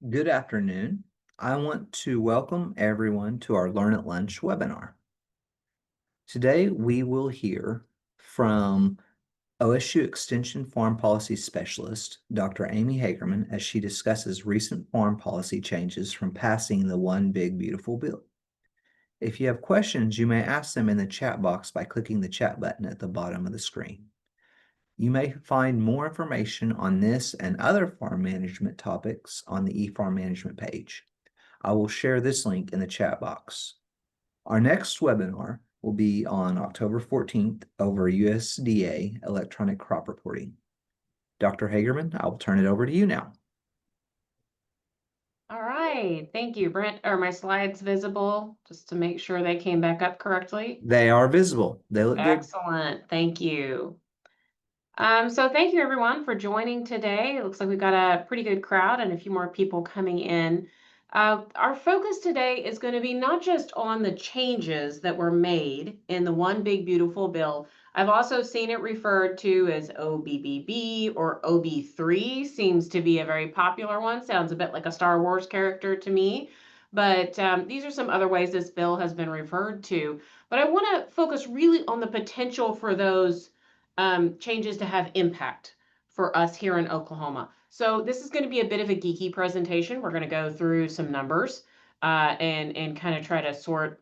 Good afternoon. I want to welcome everyone to our Learn at Lunch webinar. Today, we will hear from OSU Extension Farm Policy Specialist, Dr. Amy Hagerman, as she discusses recent farm policy changes from passing the One Big Beautiful Bill. If you have questions, you may ask them in the chat box by clicking the chat button at the bottom of the screen. You may find more information on this and other farm management topics on the eFarm Management page. I will share this link in the chat box. Our next webinar will be on October 14th over USDA electronic crop reporting. Dr. Hagerman, I will turn it over to you now. All right, thank you, Brent. Are my slides visible just to make sure they came back up correctly? They are visible. They look good. Excellent, thank you. So thank you everyone for joining today. It looks like we've got a pretty good crowd and a few more people coming in. Our focus today is going to be not just on the changes that were made in the One Big Beautiful Bill. I've also seen it referred to as OBBB or OB3, seems to be a very popular one. Sounds a bit like a Star Wars character to me. But these are some other ways this bill has been referred to. But I want to focus really on the potential for those changes to have impact for us here in Oklahoma. So this is going to be a bit of a geeky presentation. We're going to go through some numbers and kind of try to sort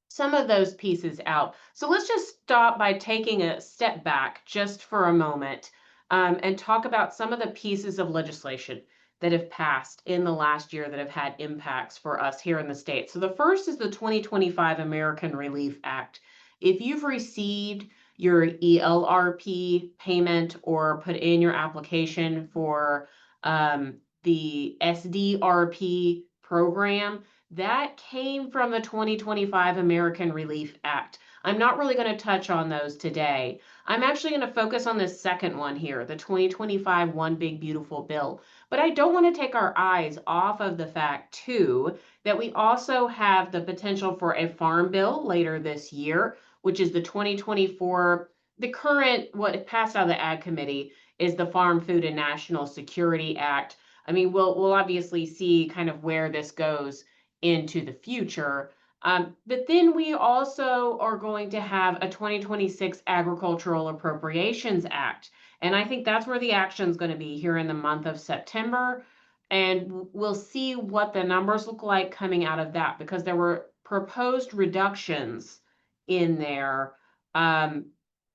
some of those pieces out. So let's just stop by taking a step back just for a moment and talk about some of the pieces of legislation that have passed in the last year that have had impacts for us here in the state. So the first is the 2025 American Relief Act. If you've received your ELRP payment or put in your application for the SDRP program, that came from the 2025 American Relief Act. I'm not really going to touch on those today. I'm actually going to focus on the second one here, the 2025 One Big Beautiful Bill. But I don't want to take our eyes off of the fact, too, that we also have the potential for a farm bill later this year, which is the 2024. The current, what passed out of the Ag Committee, is the Farm Food and National Security Act. I mean, we'll obviously see kind of where this goes into the future. But then we also are going to have a 2026 Agricultural Appropriations Act. And I think that's where the action is going to be here in the month of September. And we'll see what the numbers look like coming out of that, because there were proposed reductions in there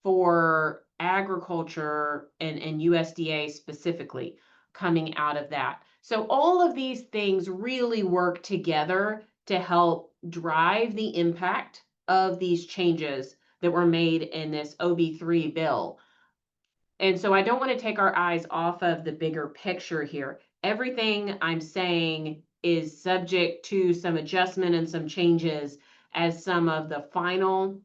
for agriculture and USDA specifically coming out of that. So all of these things really work together to help drive the impact of these changes that were made in this OB3 bill. And so I don't want to take our eyes off of the bigger picture here. Everything I'm saying is subject to some adjustment and some changes as some of the final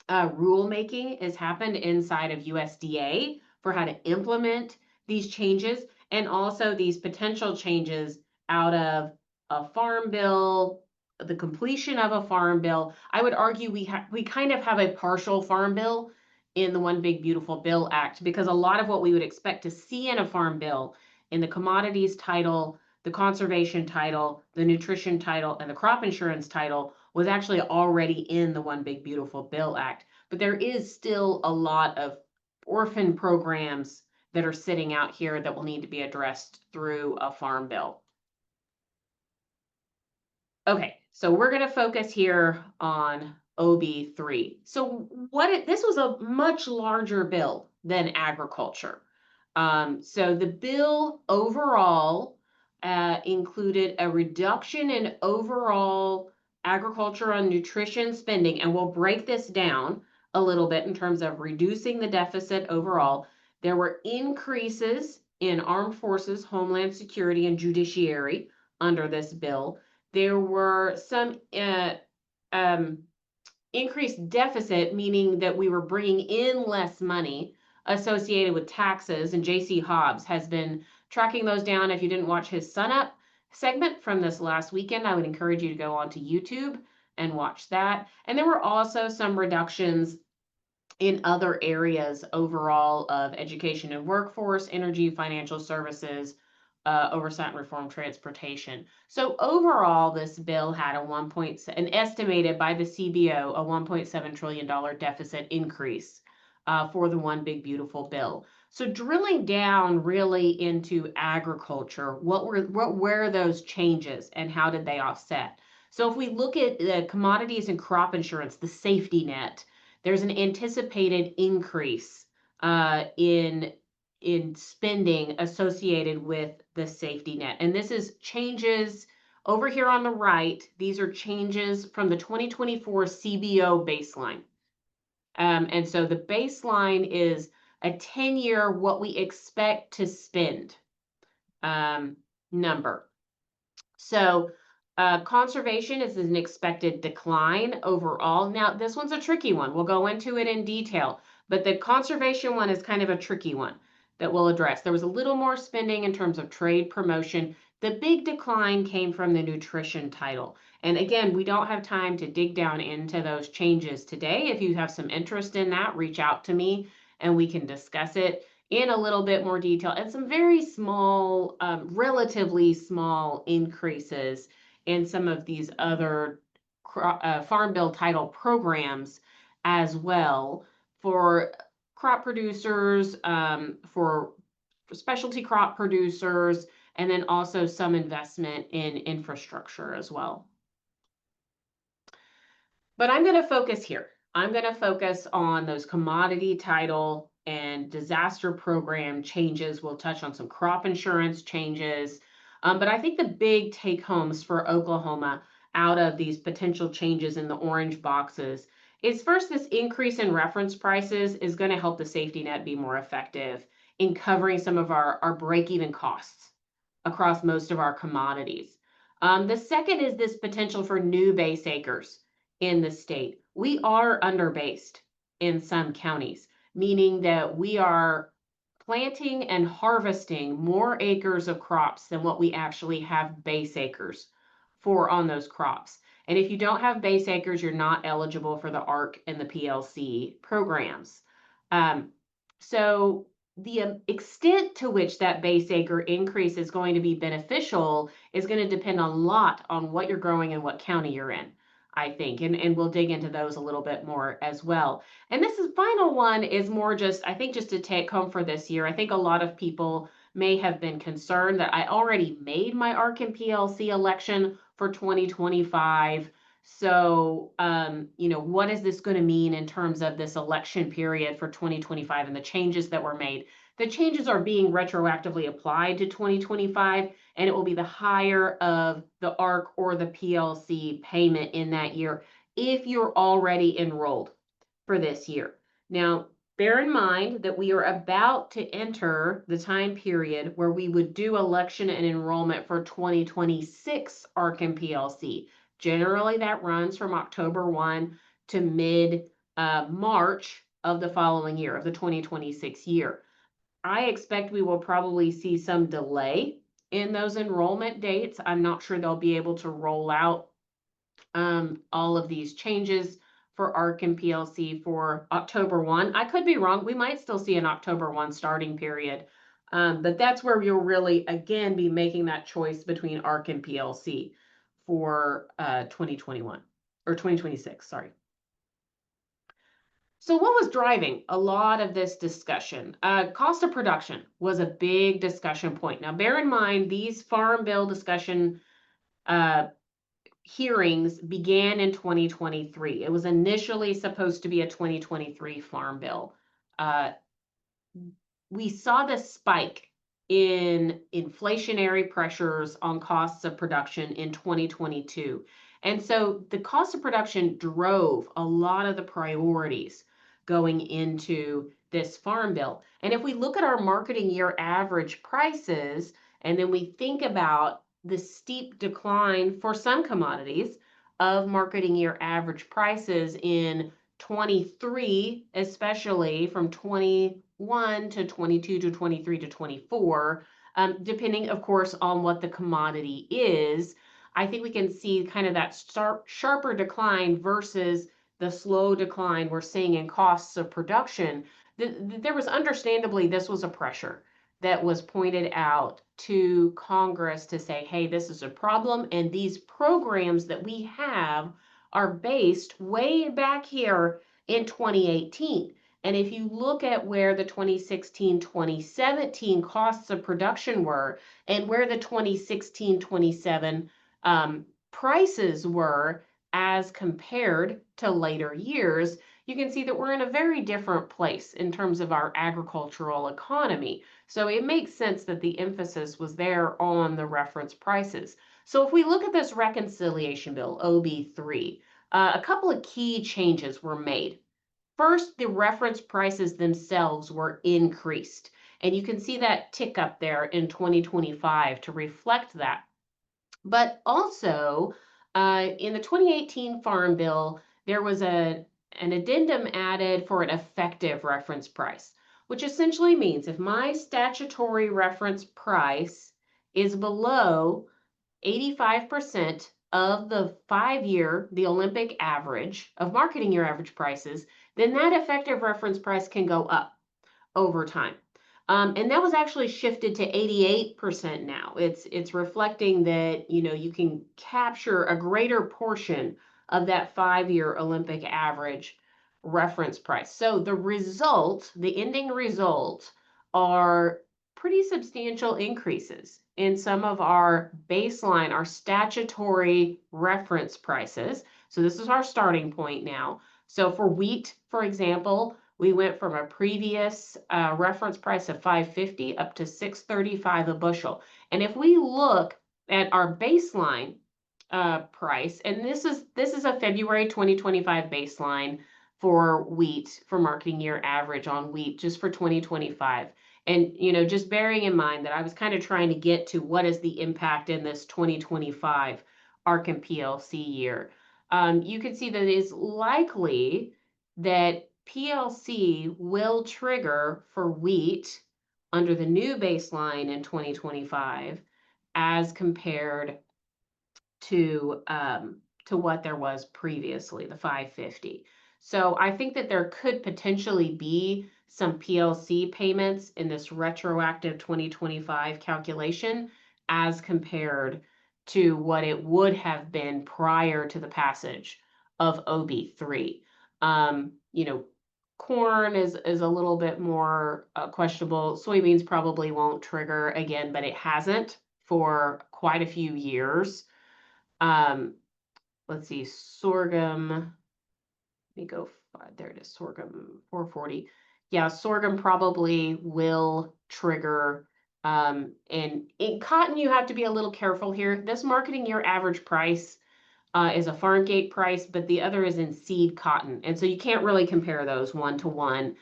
rulemaking has happened inside of USDA for how to implement these changes, and also these potential changes out of a farm bill, the completion of a farm bill. I would argue we kind of have a partial farm bill in the One Big Beautiful Bill Act, because a lot of what we would expect to see in a farm bill, in the commodities title, the conservation title, the nutrition title, and the crop insurance title, was actually already in the One Big Beautiful Bill Act. But there is still a lot of orphan programs that are sitting out here that will need to be addressed through a farm bill. Okay, so we're going to focus here on OB3. So this was a much larger bill than agriculture. So the bill overall included a reduction in overall agriculture and nutrition spending, and we'll break this down a little bit in terms of reducing the deficit overall. There were increases in armed forces, homeland security, and judiciary under this bill. There were some increased deficit, meaning that we were bringing in less money associated with taxes, and J.C. Hobbs has been tracking those down. If you didn't watch his Sun Up segment from this last weekend, I would encourage you to go onto YouTube and watch that. And there were also some reductions in other areas overall of education and workforce, energy, financial services, Oversight and Reform Transportation. So overall, this bill had an estimated by the CBO, a $1.7 trillion deficit increase for the One Big Beautiful Bill. So drilling down really into agriculture, what were those changes and how did they offset? So if we look at the commodities and crop insurance, the safety net, there's an anticipated increase in spending associated with the safety net. And this is changes over here on the right. These are changes from the 2024 CBO baseline. And so the baseline is a 10-year what we expect to spend number. So conservation is an expected decline overall. Now, this one's a tricky one. We'll go into it in detail, but the conservation one is kind of a tricky one that we'll address. There was a little more spending in terms of trade promotion. The big decline came from the nutrition title. And again, we don't have time to dig down into those changes today. If you have some interest in that, reach out to me and we can discuss it in a little bit more detail, and some very small, relatively small increases in some of these other Farm Bill title programs as well for crop producers, for specialty crop producers, and then also some investment in infrastructure as well. But I'm going to focus here. I'm going to focus on those commodity title and disaster program changes. We'll touch on some crop insurance changes. But I think the big take homes for Oklahoma out of these potential changes in the orange boxes is first, this increase in reference prices is going to help the safety net be more effective in covering some of our break-even costs across most of our commodities. The second is this potential for new base acres in the state. We are underbased in some counties, meaning that we are planting and harvesting more acres of crops than what we actually have base acres for on those crops. And if you don't have base acres, you're not eligible for the ARC and the PLC programs. So the extent to which that base acre increase is going to be beneficial is going to depend a lot on what you're growing and what county you're in, I think, and we'll dig into those a little bit more as well. And this final one is more just, I think, just to take home for this year. I think a lot of people may have been concerned that I already made my ARC and PLC election for 2025. So, what is this going to mean in terms of this election period for 2025 and the changes that were made? The changes are being retroactively applied to 2025, and it will be the higher of the ARC or the PLC payment in that year if you're already enrolled for this year. Now, bear in mind that we are about to enter the time period where we would do election and enrollment for 2026 ARC and PLC. Generally, that runs from October 1 to mid March of the following year, of the 2026 year. I expect we will probably see some delay in those enrollment dates. I'm not sure they'll be able to roll out all of these changes for ARC and PLC for October 1. I could be wrong. We might still see an October 1 starting period. But that's where you'll really, again, be making that choice between ARC and PLC for 2021 or 2026, sorry. So what was driving a lot of this discussion? Cost of production was a big discussion point. Now, bear in mind, these Farm Bill discussion hearings began in 2023. It was initially supposed to be a 2023 Farm Bill. We saw the spike in inflationary pressures on costs of production in 2022. And so the cost of production drove a lot of the priorities going into this Farm Bill. And if we look at our marketing year average prices, and then we think about the steep decline for some commodities of marketing year average prices in 23, especially from 21 to 22 to 23 to 24, depending, of course, on what the commodity is, I think we can see kind of that sharper decline versus the slow decline we're seeing in costs of production. There was understandably, this was a pressure that was pointed out to Congress to say, hey, this is a problem, and these programs that we have are based way back here in 2018. And if you look at where the 2016, 2017 costs of production were and where the 2016, 27 prices were as compared to later years, you can see that we're in a very different place in terms of our agricultural economy. So it makes sense that the emphasis was there on the reference prices. So if we look at this reconciliation bill, OB3, a couple of key changes were made. First, the reference prices themselves were increased. And you can see that tick up there in 2025 to reflect that. But also, in the 2018 Farm Bill, there was an addendum added for an effective reference price, which essentially means if my statutory reference price is below 85% of the 5-year, the Olympic average of marketing year average prices, then that effective reference price can go up over time. And that was actually shifted to 88% now. It's reflecting that, you can capture a greater portion of that 5-year Olympic average reference price. So the ending result are pretty substantial increases in some of our baseline, our statutory reference prices. So this is our starting point now. So for wheat, for example, we went from a previous reference price of $5.50 up to $6.35 a bushel. And if we look at our baseline price, and this is a February 2025 baseline for wheat, for marketing year average on wheat, just for 2025. And just bearing in mind that I was kind of trying to get to what is the impact in this 2025 Arkin PLC year. You can see that it is likely that PLC will trigger for wheat under the new baseline in 2025 as compared to what there was previously, the 550. So I think that there could potentially be some PLC payments in this retroactive 2025 calculation as compared to what it would have been prior to the passage of OB3. Corn is a little bit more questionable. Soybeans probably won't trigger again, but it hasn't for quite a few years. Let's see, sorghum. Let me go. There it is, sorghum 440. Yeah, sorghum probably will trigger. And in cotton, you have to be a little careful here. This marketing year average price is a farm gate price, but the other is in seed cotton. And so you can't really compare those one to one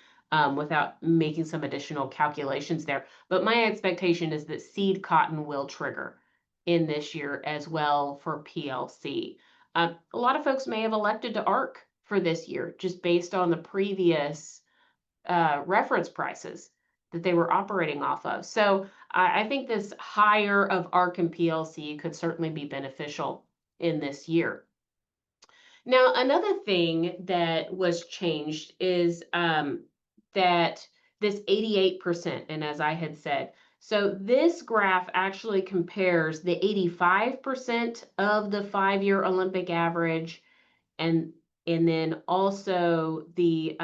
without making some additional calculations there. But my expectation is that seed cotton will trigger in this year as well for PLC. A lot of folks may have elected to ARC for this year just based on the previous reference prices that they were operating off of. So I think this higher of ARC and PLC could certainly be beneficial in this year. Now, another thing that was changed is that this 88%, and as I had said, so this graph actually compares the 85% of the 5-year Olympic average and then also the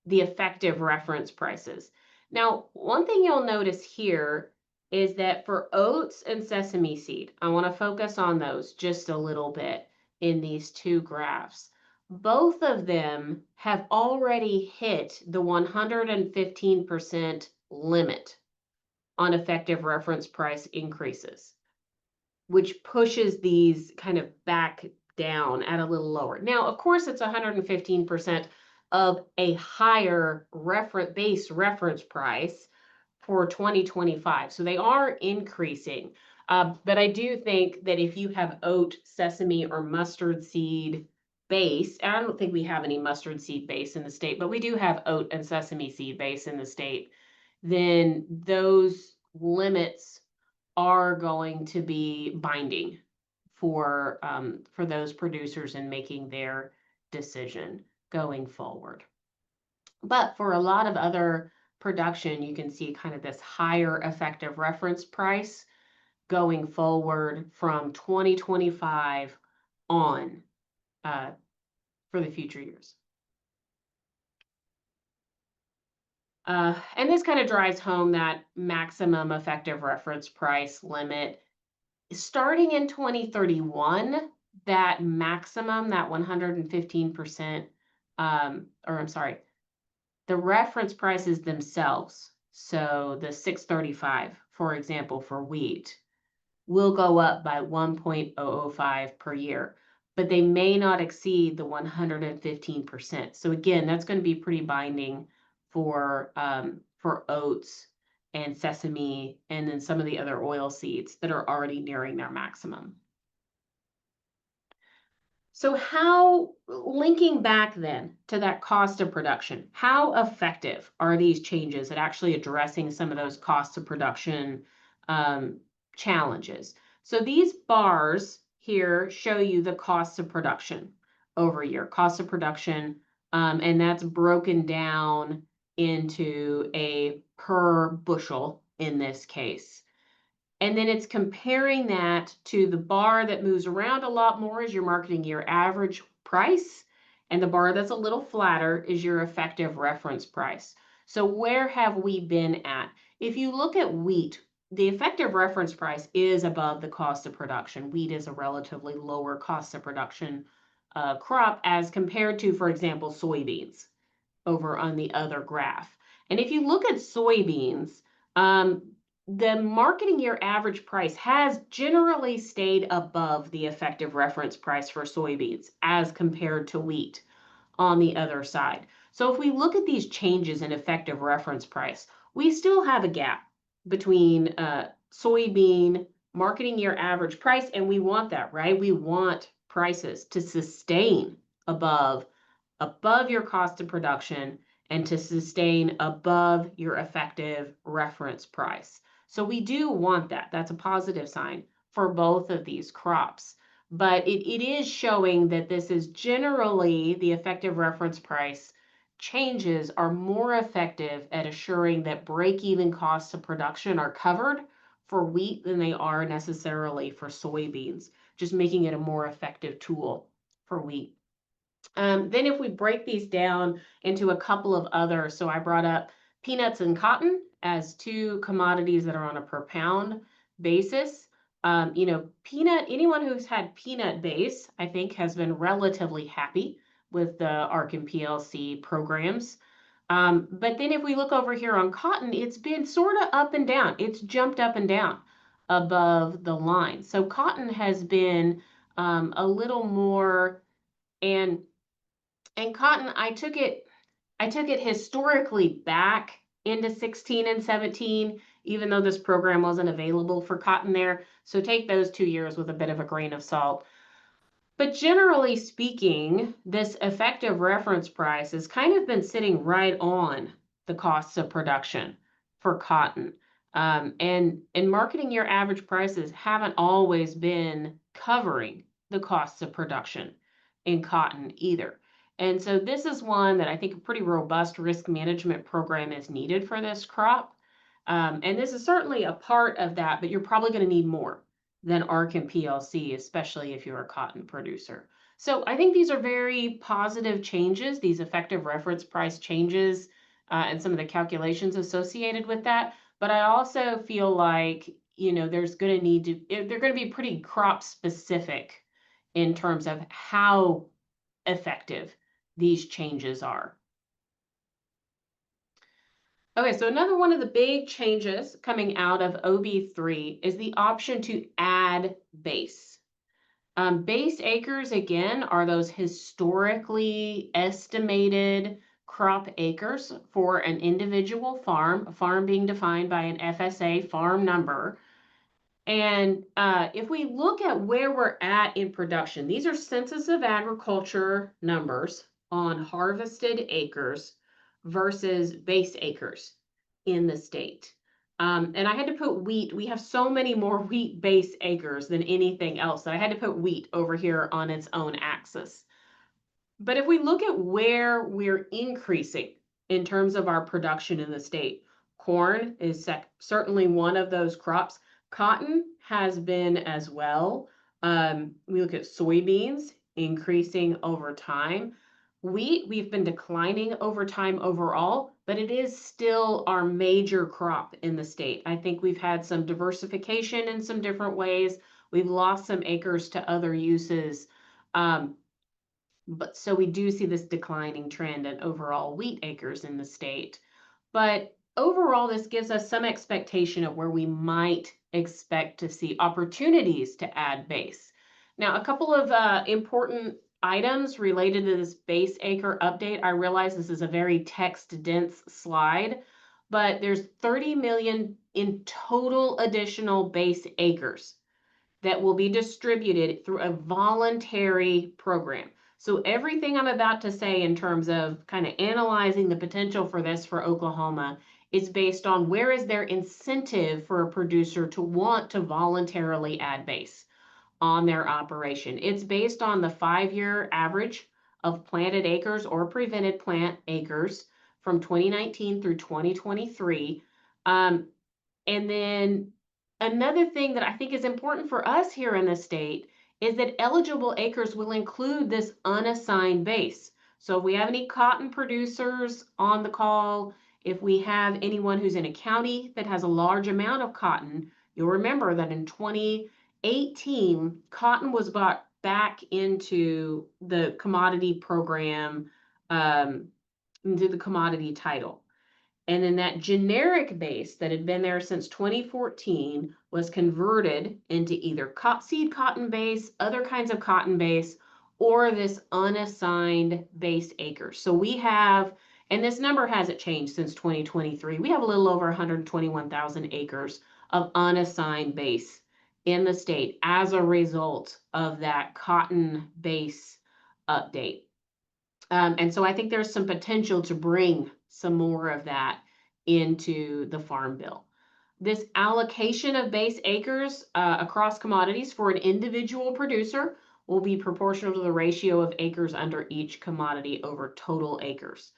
effective reference prices. Now, one thing you'll notice here is that for oats and sesame seed, I want to focus on those just a little bit in these two graphs. Both of them have already hit the 115% limit on effective reference price increases, which pushes these kind of back down at a little lower. Now, of course, it's 115% of a higher base reference price for 2025. So they are increasing. But I do think that if you have oat, sesame, or mustard seed base, and I don't think we have any mustard seed base in the state, but we do have oat and sesame seed base in the state, then those limits are going to be binding for those producers in making their decision going forward. But for a lot of other production, you can see kind of this higher effective reference price going forward from 2025 on for the future years. And this kind of drives home that maximum effective reference price limit. Starting in 2031, that maximum, that 115%, or I'm sorry, the reference prices themselves, so the 635, for example, for wheat, will go up by 1.005 per year, but they may not exceed the 115%. So again, that's going to be pretty binding for oats and sesame and then some of the other oil seeds that are already nearing their maximum. So linking back then to that cost of production, how effective are these changes at actually addressing some of those costs of production challenges? So these bars here show you the cost of production over a year, cost of production, and that's broken down into a per bushel in this case. And then it's comparing that to the bar that moves around a lot more is your marketing year average price. And the bar that's a little flatter is your effective reference price. So where have we been at? If you look at wheat, the effective reference price is above the cost of production. Wheat is a relatively lower cost of production crop as compared to, for example, soybeans over on the other graph. And if you look at soybeans, the marketing year average price has generally stayed above the effective reference price for soybeans as compared to wheat on the other side. So if we look at these changes in effective reference price, we still have a gap between soybean marketing year average price, and we want that, right? We want prices to sustain above your cost of production and to sustain above your effective reference price. So we do want that. That's a positive sign for both of these crops. But it is showing that this is generally the effective reference price changes are more effective at assuring that break-even costs of production are covered for wheat than they are necessarily for soybeans, just making it a more effective tool for wheat. Then if we break these down into a couple of others, so I brought up peanuts and cotton as two commodities that are on a per pound basis. Anyone who's had peanut base, I think, has been relatively happy with the Arkin PLC programs. But then if we look over here on cotton, it's been sort of up and down. It's jumped up and down above the line. So cotton has been a little more, and cotton, I took it historically back into 16 and 17, even though this program wasn't available for cotton there. So take those 2 years with a bit of a grain of salt. But generally speaking, this effective reference price has kind of been sitting right on the costs of production for cotton. And marketing year average prices haven't always been covering the costs of production in cotton either. And so this is one that I think a pretty robust risk management program is needed for this crop. And this is certainly a part of that, but you're probably going to need more than Arkin PLC, especially if you're a cotton producer. So I think these are very positive changes, these effective reference price changes, and some of the calculations associated with that. But I also feel like, there's going to they're going to be pretty crop specific in terms of how effective these changes are. Okay, so another one of the big changes coming out of OB3 is the option to add base. Base acres, again, are those historically estimated crop acres for an individual farm, a farm being defined by an FSA farm number. And if we look at where we're at in production, these are Census of Agriculture numbers on harvested acres versus base acres in the state. And I had to put wheat. We have so many more wheat base acres than anything else that I had to put wheat over here on its own axis. But if we look at where we're increasing in terms of our production in the state. Corn is certainly one of those crops. Cotton has been as well. We look at soybeans increasing over time. Wheat, we've been declining over time overall, but it is still our major crop in the state. I think we've had some diversification in some different ways. We've lost some acres to other uses. Um, but so we do see this declining trend in overall wheat acres in the state. But overall, this gives us some expectation of where we might expect to see opportunities to add base. Now, a couple of important items related to this base acre update. I realize this is a very text dense slide, but there's 30 million in total additional base acres that will be distributed through a voluntary program. So everything I'm about to say in terms of kind of analyzing the potential for this for Oklahoma is based on where is there incentive for a producer to want to voluntarily add base on their operation. It's based on the 5-year average of planted acres or prevented plant acres from 2019 through 2023. And then another thing that I think is important for us here in the state is that eligible acres will include this unassigned base. So if we have any cotton producers on the call, if we have anyone who's in a county that has a large amount of cotton, you'll remember that in 2018, cotton was brought back into the commodity program, into the commodity title. And then that generic base that had been there since 2014 was converted into either seed cotton base, other kinds of cotton base, or this unassigned base acres. So we have, and this number hasn't changed since 2023, we have a little over 121,000 acres of unassigned base in the state as a result of that cotton base update. And so I think there's some potential to bring some more of that into the Farm Bill. This allocation of base acres across commodities for an individual producer will be proportional to the ratio of acres under each commodity over total acres.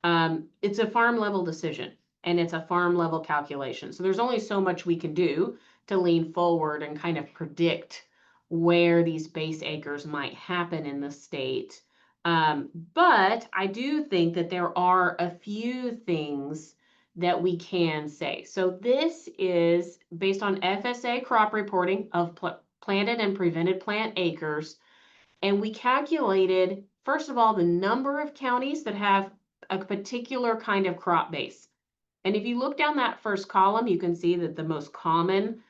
It's a farm level decision and it's a farm level calculation. So there's only so much we can do to lean forward and kind of predict where these base acres might happen in the state. But I do think that there are a few things that we can say. So this is based on FSA crop reporting of planted and prevented plant acres. And we calculated, first of all, the number of counties that have a particular kind of crop base. And if you look down that first column, you can see that the most common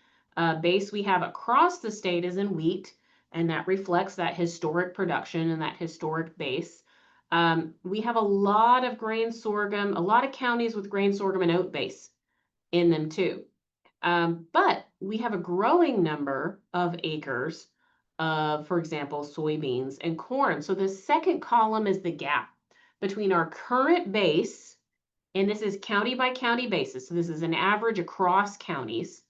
base we have across the state is in wheat, and that reflects that historic production and that historic base. We have a lot of grain sorghum, a lot of counties with grain sorghum and oat base in them too. But we have a growing number of acres of, for example, soybeans and corn. So the second column is the gap between our current base, and this is county by county basis. So this is an average across counties,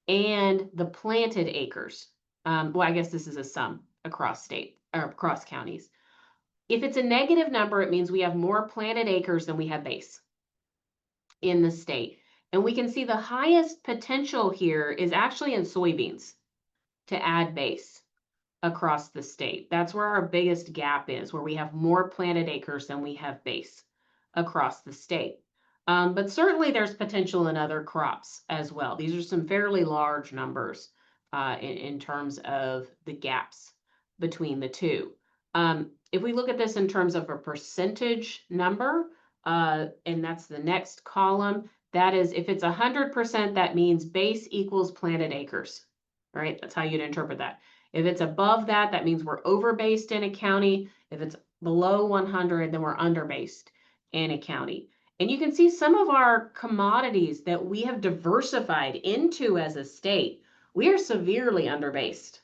and the planted acres. Well, I guess this is a sum across state or across counties. If it's a negative number, it means we have more planted acres than we have base in the state. And we can see the highest potential here is actually in soybeans to add base across the state. That's where our biggest gap is, where we have more planted acres than we have base across the state. But certainly there's potential in other crops as well. These are some fairly large numbers in terms of the gaps between the two. If we look at this in terms of a percentage number, and that's the next column, that is, if it's 100%, that means base equals planted acres, right? That's how you'd interpret that. If it's above that, that means we're overbased in a county. If it's below 100, then we're underbased in a county. And you can see some of our commodities that we have diversified into as a state, we are severely underbased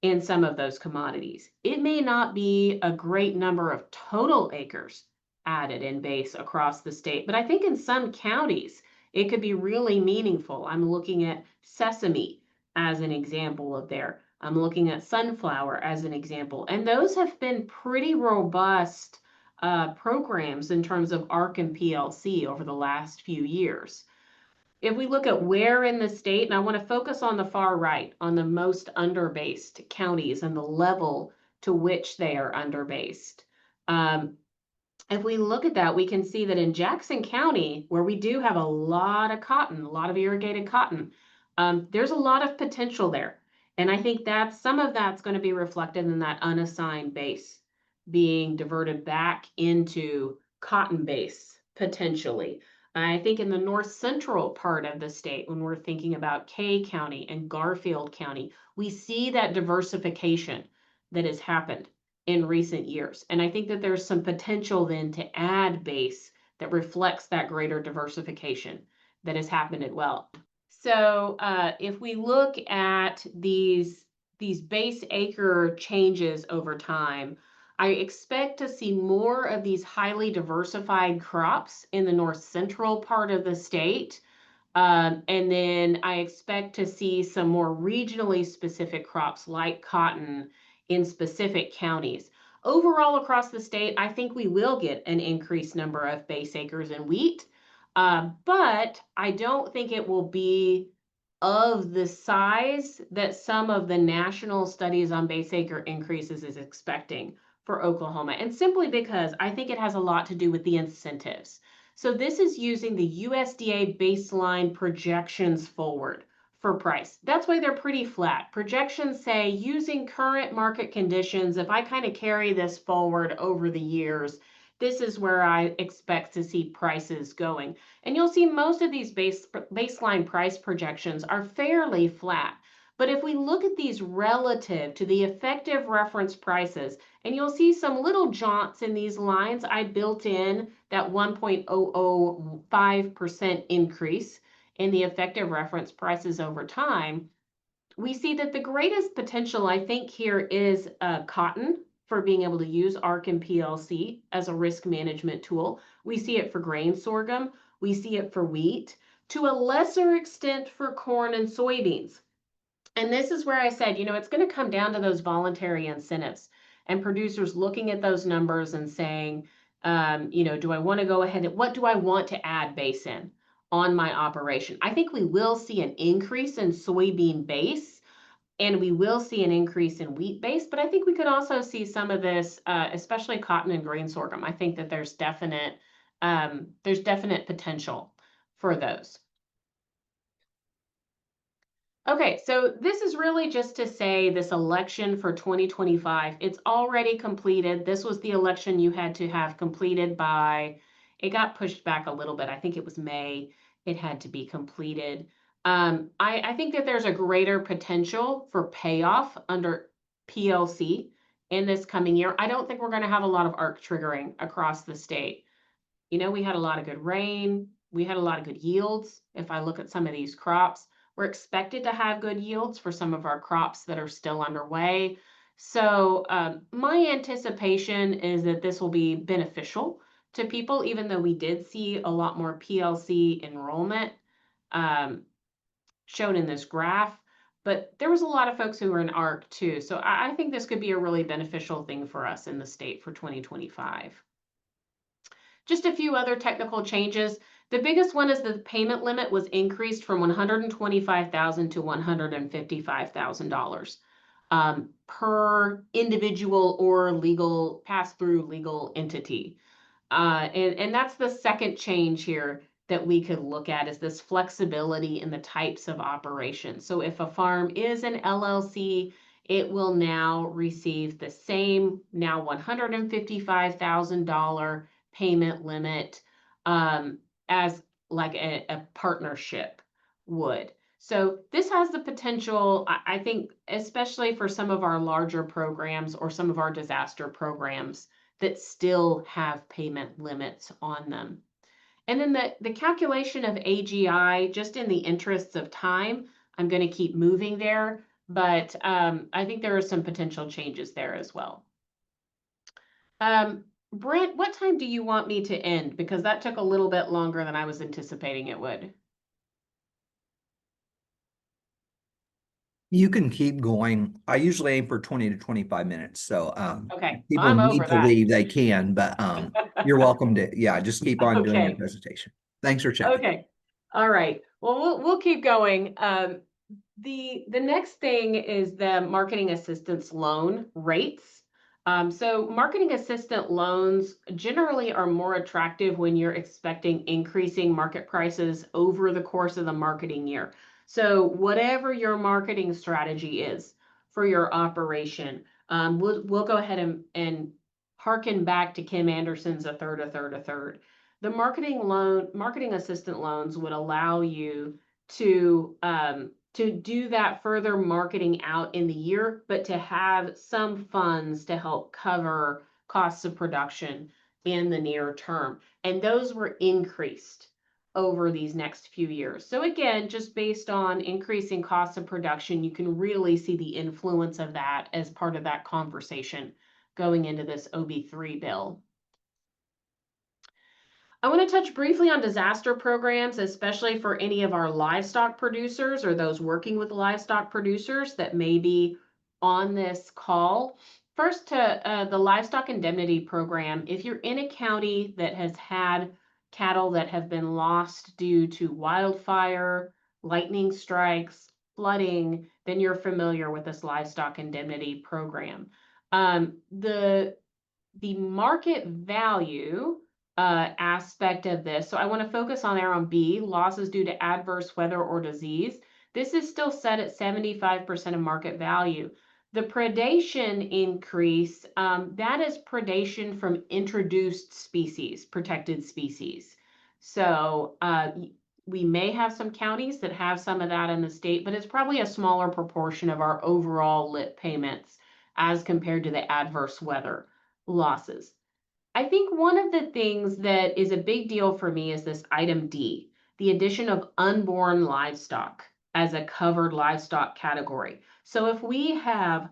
in some of those commodities. It may not be a great number of total acres added in base across the state, but I think in some counties it could be really meaningful. I'm looking at sesame as an example of there. I'm looking at sunflower as an example, and those have been pretty robust programs in terms of ARC and PLC over the last few years. If we look at where in the state, and I want to focus on the far right, on the most underbased counties and the level to which they are underbased. If we look at that, we can see that in Jackson County, where we do have a lot of cotton, a lot of irrigated cotton, there's a lot of potential there. And I think that some of that's going to be reflected in that unassigned base being diverted back into cotton base potentially. I think in the north central part of the state, when we're thinking about Kay County and Garfield County, we see that diversification that has happened in recent years. And I think that there's some potential then to add base that reflects that greater diversification that has happened as well. So if we look at these base acre changes over time, I expect to see more of these highly diversified crops in the north central part of the state. And then I expect to see some more regionally specific crops like cotton in specific counties. Overall, across the state, I think we will get an increased number of base acres in wheat, but I don't think it will be of the size that some of the national studies on base acre increases is expecting for Oklahoma. And simply because I think it has a lot to do with the incentives. So this is using the USDA baseline projections forward for price. That's why they're pretty flat. Projections say using current market conditions, if I kind of carry this forward over the years, this is where I expect to see prices going. And you'll see most of these baseline price projections are fairly flat. But if we look at these relative to the effective reference prices, and you'll see some little jaunts in these lines, I built in that 1.005% increase in the effective reference prices over time. We see that the greatest potential, I think, here is cotton for being able to use ARC and PLC as a risk management tool. We see it for grain sorghum. We see it for wheat, to a lesser extent for corn and soybeans. And this is where I said, it's going to come down to those voluntary incentives and producers looking at those numbers and saying, do I want to go ahead and what do I want to add base in on my operation? I think we will see an increase in soybean base and we will see an increase in wheat base, but I think we could also see some of this, especially cotton and grain sorghum. I think that there's definite potential for those. Okay, so this is really just to say this election for 2025, it's already completed. This was the election you had to have completed by, it got pushed back a little bit. I think it was May, it had to be completed. I think that there's a greater potential for payoff under PLC in this coming year. I don't think we're going to have a lot of ARC triggering across the state. We had a lot of good rain. We had a lot of good yields. If I look at some of these crops, we're expected to have good yields for some of our crops that are still underway. So my anticipation is that this will be beneficial to people, even though we did see a lot more PLC enrollment shown in this graph. But there was a lot of folks who were in ARC too. So I think this could be a really beneficial thing for us in the state for 2025. Just a few other technical changes. The biggest one is the payment limit was increased from $125,000 to $155,000 per individual or legal pass-through legal entity. And that's the second change here that we could look at, is this flexibility in the types of operations. So if a farm is an LLC, it will now receive the same, now $155,000 payment limit as like a partnership would. So this has the potential, I think, especially for some of our larger programs or some of our disaster programs that still have payment limits on them. And then the calculation of AGI, just in the interests of time, I'm going to keep moving there, but I think there are some potential changes there as well. Brent, what time do you want me to end? Because that took a little bit longer than I was anticipating it would. You can keep going. I usually aim for 20 to 25 minutes. So Okay, if people I'm need over to that. leave, they can, but you're welcome to, yeah, just keep on doing your Okay. presentation. Thanks for checking. Okay. All right. Well, we'll keep going. The next thing is the marketing assistance loan rates. So marketing assistant loans generally are more attractive when you're expecting increasing market prices over the course of the marketing year. So whatever your marketing strategy is for your operation, we'll go ahead and harken back to Kim Anderson's a third. The marketing assistant loans would allow you to do that further marketing out in the year, but to have some funds to help cover costs of production in the near term. And those were increased over these next few years. So again, just based on increasing costs of production, you can really see the influence of that as part of that conversation going into this OB3 bill. I want to touch briefly on disaster programs, especially for any of our livestock producers or those working with livestock producers that may be on this call. First, to the Livestock Indemnity Program, if you're in a county that has had cattle that have been lost due to wildfire, lightning strikes, flooding, then you're familiar with this Livestock Indemnity Program. The market value aspect of this. So I want to focus on there on B, losses due to adverse weather or disease. This is still set at 75% of market value. The predation increase, that is predation from introduced species, protected species. So we may have some counties that have some of that in the state, but it's probably a smaller proportion of our overall LIP payments as compared to the adverse weather losses. I think one of the things that is a big deal for me is this item D, the addition of unborn livestock as a covered livestock category. So if we have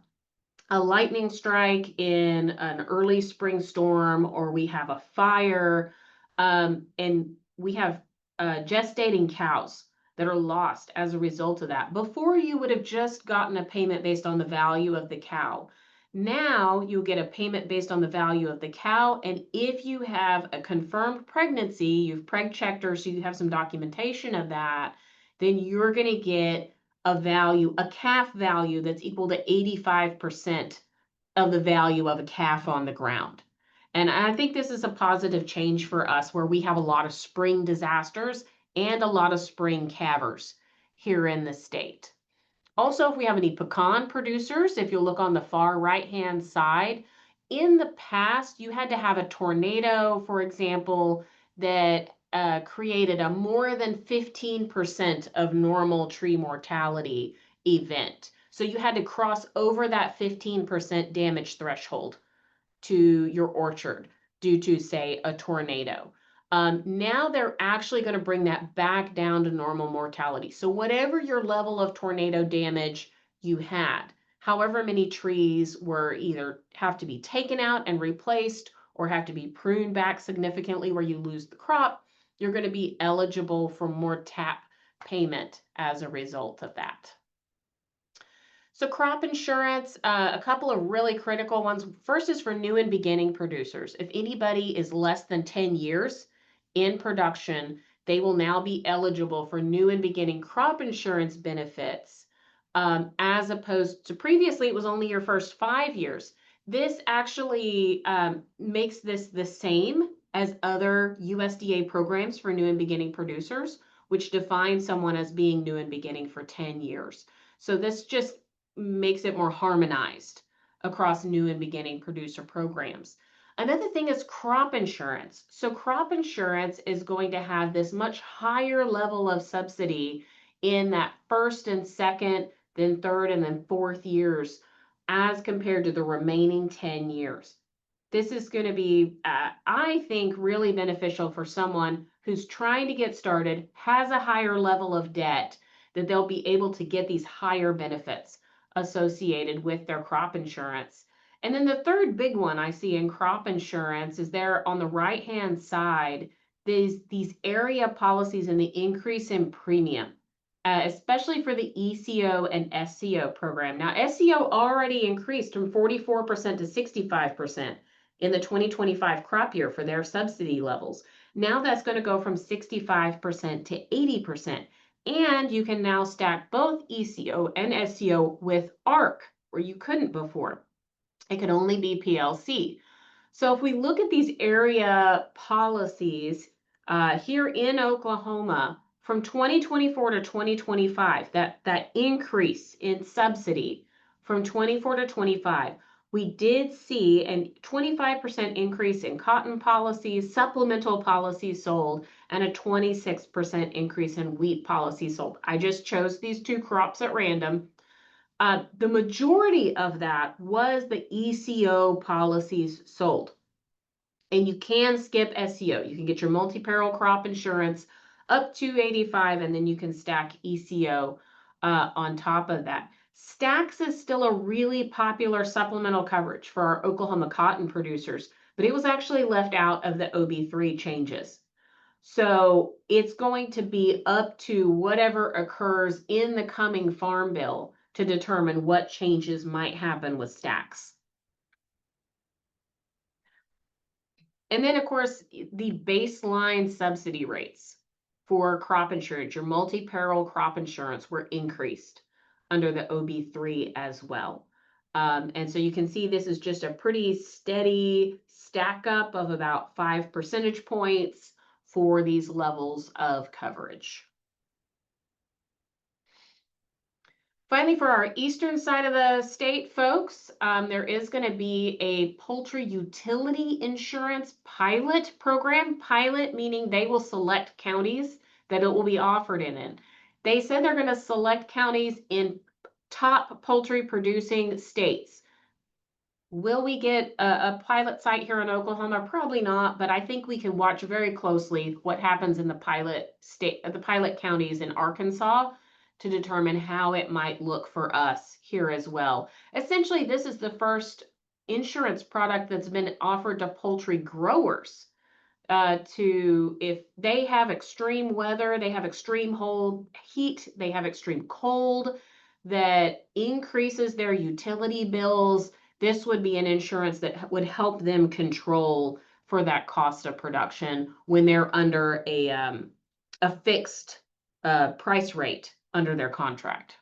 a lightning strike in an early spring storm, or we have a fire, and we have gestating cows that are lost as a result of that. Before, you would have just gotten a payment based on the value of the cow. Now you'll get a payment based on the value of the cow. And if you have a confirmed pregnancy, you've preg checked her, so you have some documentation of that, then you're going to get a value, a calf value that's equal to 85% of the value of a calf on the ground. And I think this is a positive change for us where we have a lot of spring disasters and a lot of spring calvers here in the state. Also, if we have any pecan producers, if you look on the far right-hand side, in the past, you had to have a tornado, for example, that created a more than 15% of normal tree mortality event. So you had to cross over that 15% damage threshold to your orchard due to, say, a tornado. Now they're actually going to bring that back down to normal mortality. So whatever your level of tornado damage you had, however many trees were either have to be taken out and replaced or have to be pruned back significantly where you lose the crop, you're going to be eligible for more TAP payment as a result of that. So crop insurance, a couple of really critical ones. First is for new and beginning producers. If anybody is less than 10 years in production, they will now be eligible for new and beginning crop insurance benefits, as opposed to previously, it was only your first 5 years. This actually makes this the same as other USDA programs for new and beginning producers, which define someone as being new and beginning for 10 years. So this just makes it more harmonized across new and beginning producer programs. Another thing is crop insurance. So crop insurance is going to have this much higher level of subsidy in that first and second, then third, and then fourth years as compared to the remaining 10 years. This is going to be, I think, really beneficial for someone who's trying to get started, has a higher level of debt, that they'll be able to get these higher benefits associated with their crop insurance. And then the third big one I see in crop insurance is there on the right-hand side, these area policies and the increase in premium especially for the ECO and SCO program. Now, SCO already increased from 44% to 65% in the 2025 crop year for their subsidy levels. Now that's going to go from 65% to 80%. And you can now stack both ECO and SCO with ARC, where you couldn't before. It could only be PLC. So if we look at these area policies here in Oklahoma from 2024 to 2025, that increase in subsidy from 24 to 25, we did see a 25% increase in cotton policies, supplemental policies sold, and a 26% increase in wheat policies sold. I just chose these two crops at random. The majority of that was the ECO policies sold. And you can skip SCO. You can get your multi-peril crop insurance up to 85, and then you can stack ECO on top of that. Stacks is still a really popular supplemental coverage for our Oklahoma cotton producers, but it was actually left out of the OB3 changes. So it's going to be up to whatever occurs in the coming farm bill to determine what changes might happen with stacks. And then, of course, the baseline subsidy rates for crop insurance, your multi-peril crop insurance, were increased under the OB3 as well. And so you can see this is just a pretty steady stack up of about 5 percentage points for these levels of coverage. Finally, for our eastern side of the state, folks, there is going to be a poultry utility insurance pilot program. Pilot meaning they will select counties that it will be offered in. They said they're going to select counties in top poultry producing states. Will we get a pilot site here in Oklahoma? Probably not, but I think we can watch very closely what happens in the pilot counties in Arkansas to determine how it might look for us here as well. Essentially, this is the first insurance product that's been offered to poultry growers if they have extreme weather, they have extreme heat, they have extreme cold that increases their utility bills. This would be an insurance that would help them control for that cost of production when they're under a fixed price rate under their contract.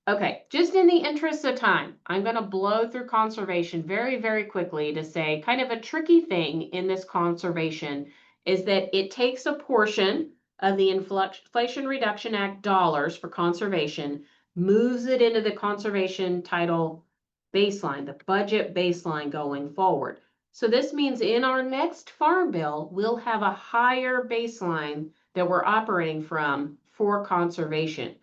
Okay, just in the interest of time, I'm going to blow through conservation very, very quickly to say kind of a tricky thing in this conservation is that it takes a portion of the Inflation Reduction Act dollars for conservation, moves it into the conservation title baseline, the budget baseline going forward. So this means in our next farm bill, we'll have a higher baseline that we're operating from for conservation.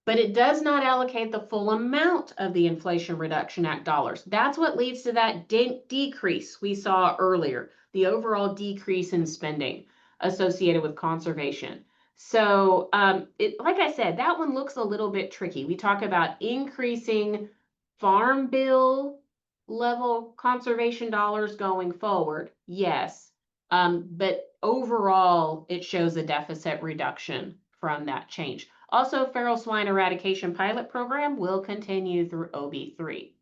But it does not allocate the full amount of the Inflation Reduction Act dollars. That's what leads to that decrease we saw earlier, the overall decrease in spending associated with conservation. So like I said, that one looks a little bit tricky. We talk about increasing farm bill level conservation dollars going forward, yes. But overall, it shows a deficit reduction from that change. Also, feral swine eradication pilot program will continue through OB3.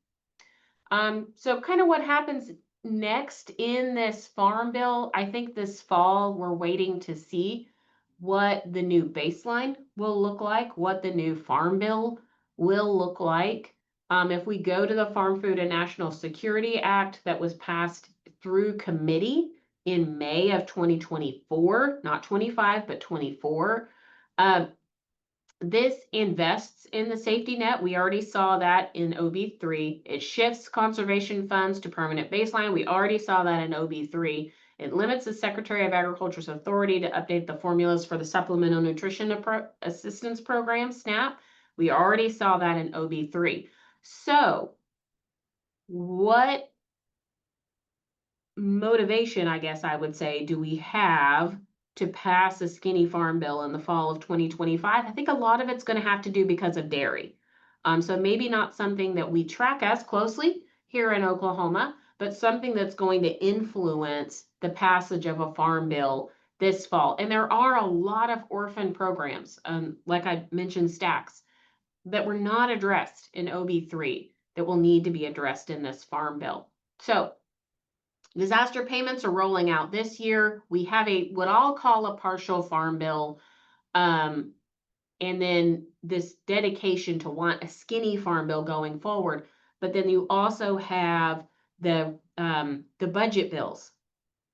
So kind of what happens next in this farm bill, I think this fall we're waiting to see what the new baseline will look like, what the new farm bill will look like. If we go to the Farm Food and National Security Act that was passed through committee in May of 2024, not 25, but 24, this invests in the safety net. We already saw that in OB3. It shifts conservation funds to permanent baseline. We already saw that in OB3. It limits the Secretary of Agriculture's authority to update the formulas for the Supplemental Nutrition Assistance Program, SNAP. We already saw that in OB3. So what motivation, I guess I would say, do we have to pass a skinny farm bill in the fall of 2025? I think a lot of it's going to have to do because of dairy. So maybe not something that we track as closely here in Oklahoma, but something that's going to influence the passage of a farm bill this fall. And there are a lot of orphan programs, like I mentioned, stacks, that were not addressed in OB3 that will need to be addressed in this farm bill. So disaster payments are rolling out this year. We have what I'll call a partial farm bill. And then this dedication to want a skinny farm bill going forward. But then you also have the budget bills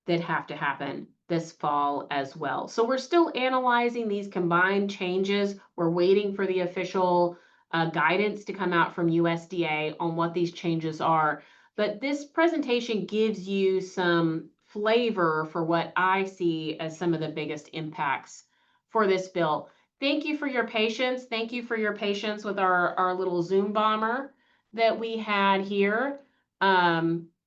that have to happen this fall as well. So we're still analyzing these combined changes. We're waiting for the official guidance to come out from USDA on what these changes are. But this presentation gives you some flavor for what I see as some of the biggest impacts for this bill. Thank you for your patience. Thank you for your patience with our little Zoom bomber that we had here.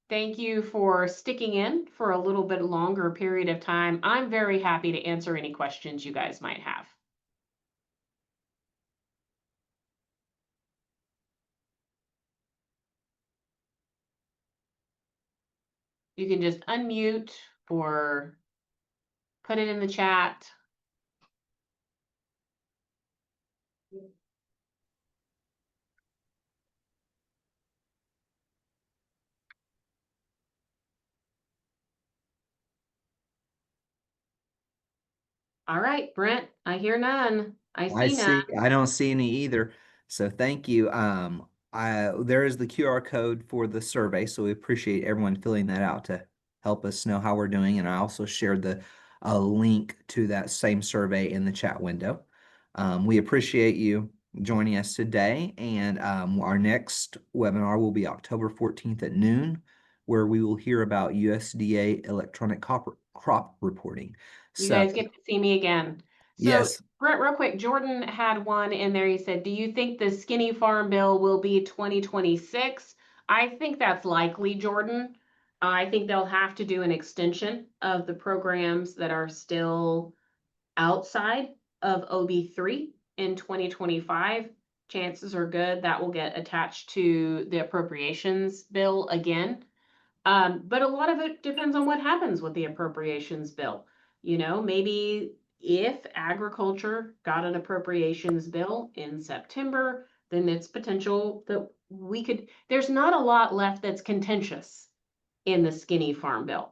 Thank you for sticking in for a little bit longer period of time. I'm very happy to answer any questions you guys might have. You can just unmute or put it in the chat. All right, Brent, I hear none. I see none. I don't see any either. So thank you. There is the QR code for the survey, so we appreciate everyone filling that out to help us know how we're doing. And I also shared a link to that same survey in the chat window. We appreciate you joining us today, and our next webinar will be October 14th at noon, where we will hear about USDA electronic crop reporting. You So guys get to see me again. So, yes. Brent, real quick, Jordan had one in there. He said, do you think the skinny farm bill will be 2026? I think that's likely, Jordan. I think they'll have to do an extension of the programs that are still outside of OB3 in 2025. Chances are good that will get attached to the appropriations bill again. But a lot of it depends on what happens with the appropriations bill. You know, maybe if agriculture got an appropriations bill in September, then it's potential that there's not a lot left that's contentious in the skinny farm bill.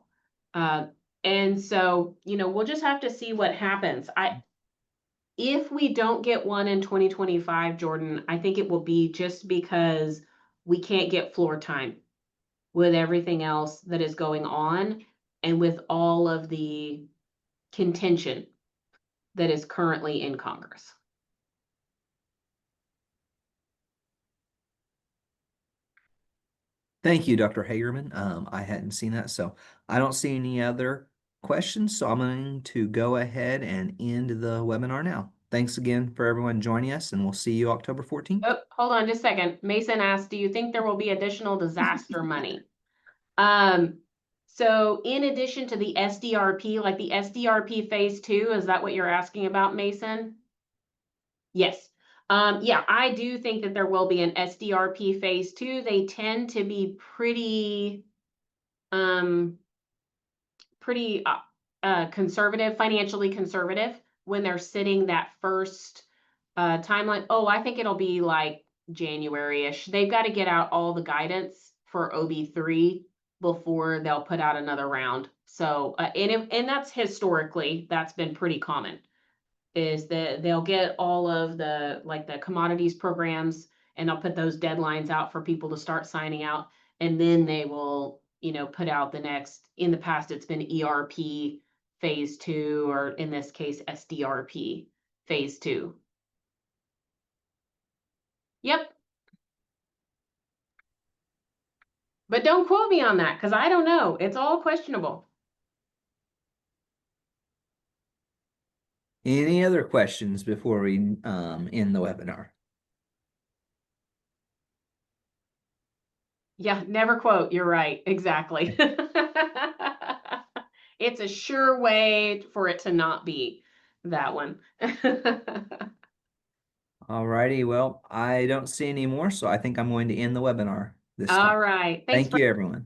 And so, we'll just have to see what happens. If we don't get one in 2025, Jordan, I think it will be just because we can't get floor time with everything else that is going on and with all of the contention that is currently in Congress. Thank you, Dr. Hagerman. I hadn't seen that, so I don't see any other questions, so I'm going to go ahead and end the webinar now. Thanks again for everyone joining us, and we'll see you October 14th. Oh, hold on just a second. Mason asked, do you think there will be additional disaster money? So in addition to the SDRP, like the SDRP phase 2, is that what you're asking about, Mason? Yes. Yeah, I do think that there will be an SDRP phase 2. They tend to be pretty conservative, financially conservative when they're sitting that first timeline. Oh, I think it'll be like January-ish. They've got to get out all the guidance for OB3 before they'll put out another round. So, and that's historically, that's been pretty common, is that they'll get all of the commodities programs and they'll put those deadlines out for people to start signing out. And then they will, put out the next. In the past, it's been ERP phase 2, or in this case, SDRP phase 2. Yep. But don't quote me on that because I don't know. It's all questionable. Any other questions before we end the webinar? Yeah, never quote. You're right. Exactly. It's a sure way for it to not be that one. All righty. Well, I don't see any more, so I think I'm going to end the webinar this time. All right. Thanks Thank you, everyone.